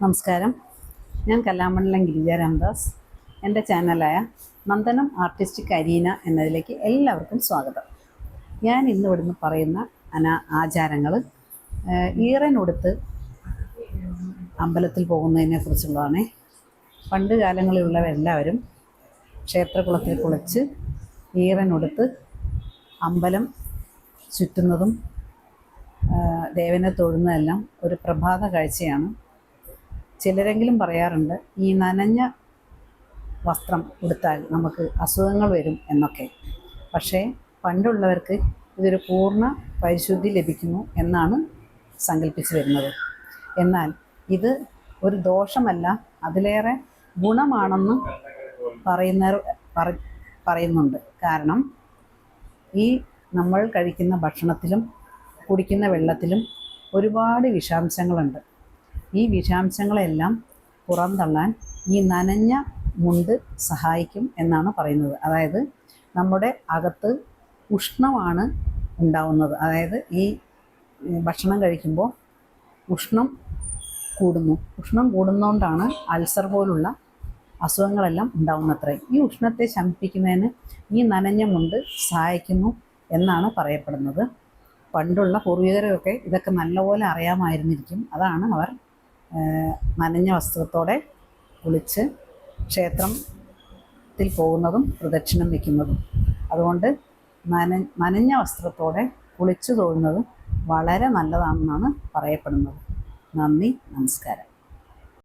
നമസ്കാരം. ഞാൻ കലാമണ്ഡലം ഗിരിജ രാംദാസ്. എൻ്റെ ചാനലായ നന്ദനം ആർട്ടിസ്റ്റിക് അരീന എന്നതിലേക്ക് എല്ലാവർക്കും സ്വാഗതം. ഞാൻ ഇന്ന് ഇവിടുന്ന് പറയുന്ന ആചാരങ്ങൾ ഈറനൊടുത്ത് അമ്പലത്തിൽ പോകുന്നതിനെ കുറിച്ചുള്ളതാണ്. പണ്ട് കാലങ്ങളിലുള്ളവരെല്ലാവരും ക്ഷേത്രകുളത്തിൽ കുളിച്ച് ഈറനൊടുത്ത് അമ്പലം ചുറ്റുന്നതും ദേവനെ തൊഴുന്നതെല്ലാം ഒരു പ്രഭാത കാഴ്ചയാണ്. ചിലരെങ്കിലും പറയാറുണ്ട് ഈ നനഞ്ഞ വസ്ത്രം ഉടുത്താൽ നമുക്ക് അസുഖങ്ങൾ വരും എന്നൊക്കെ. പക്ഷേ പണ്ടുള്ളവർക്ക് ഇതൊരു പൂർണ്ണ പരിശുദ്ധി ലഭിക്കുന്നു എന്നാണ് സങ്കല്പിച്ചു വരുന്നത്. എന്നാൽ ഇത് ഒരു ദോഷമല്ല, അതിലേറെ ഗുണമാണെന്ന് പറയുന്നുണ്ട്. കാരണം ഈ നമ്മൾ കഴിക്കുന്ന ഭക്ഷണത്തിലും കുടിക്കുന്ന വെള്ളത്തിലും ഒരുപാട് വിഷാംശങ്ങളുണ്ട്. ഈ വിഷാംശങ്ങളെല്ലാം പുറന്തള്ളാൻ ഈ നനഞ്ഞ മുണ്ട് സഹായിക്കും എന്നാണ് പറയുന്നത്. അതായത് നമ്മുടെ അകത്ത് ഉഷ്ണമാണ് ഉണ്ടാവുന്നത്. അതായത് ഈ ഭക്ഷണം കഴിക്കുമ്പോൾ ഉഷ്ണം കൂടുന്നതുകൊണ്ടാണ് അൾസർ പോലുള്ള അസുഖങ്ങളെല്ലാം ഉണ്ടാവുന്നത്രേ. ഈ ഉഷ്ണത്തെ ശമിപ്പിക്കുന്നതിന് ഈ നനഞ്ഞ മുണ്ട് സഹായിക്കുന്നു എന്നാണ് പറയപ്പെടുന്നത്. പണ്ടുള്ള പൂർവികരൊക്കെ ഇതൊക്കെ നല്ലപോലെ അറിയാമായിരുന്നിരിക്കും. അതാണ് അവർ നനഞ്ഞ വസ്ത്രത്തോടെ കുളിച്ച് ക്ഷേത്രത്തിൽ പോകുന്നതും പ്രദക്ഷിണം വയ്ക്കുന്നതും. അതുകൊണ്ട് നനഞ്ഞ വസ്ത്രത്തോടെ കുളിച്ചു തൊഴുന്നതും വളരെ നല്ലതാണെന്നാണ് പറയപ്പെടുന്നത്. നന്ദി, നമസ്കാരം.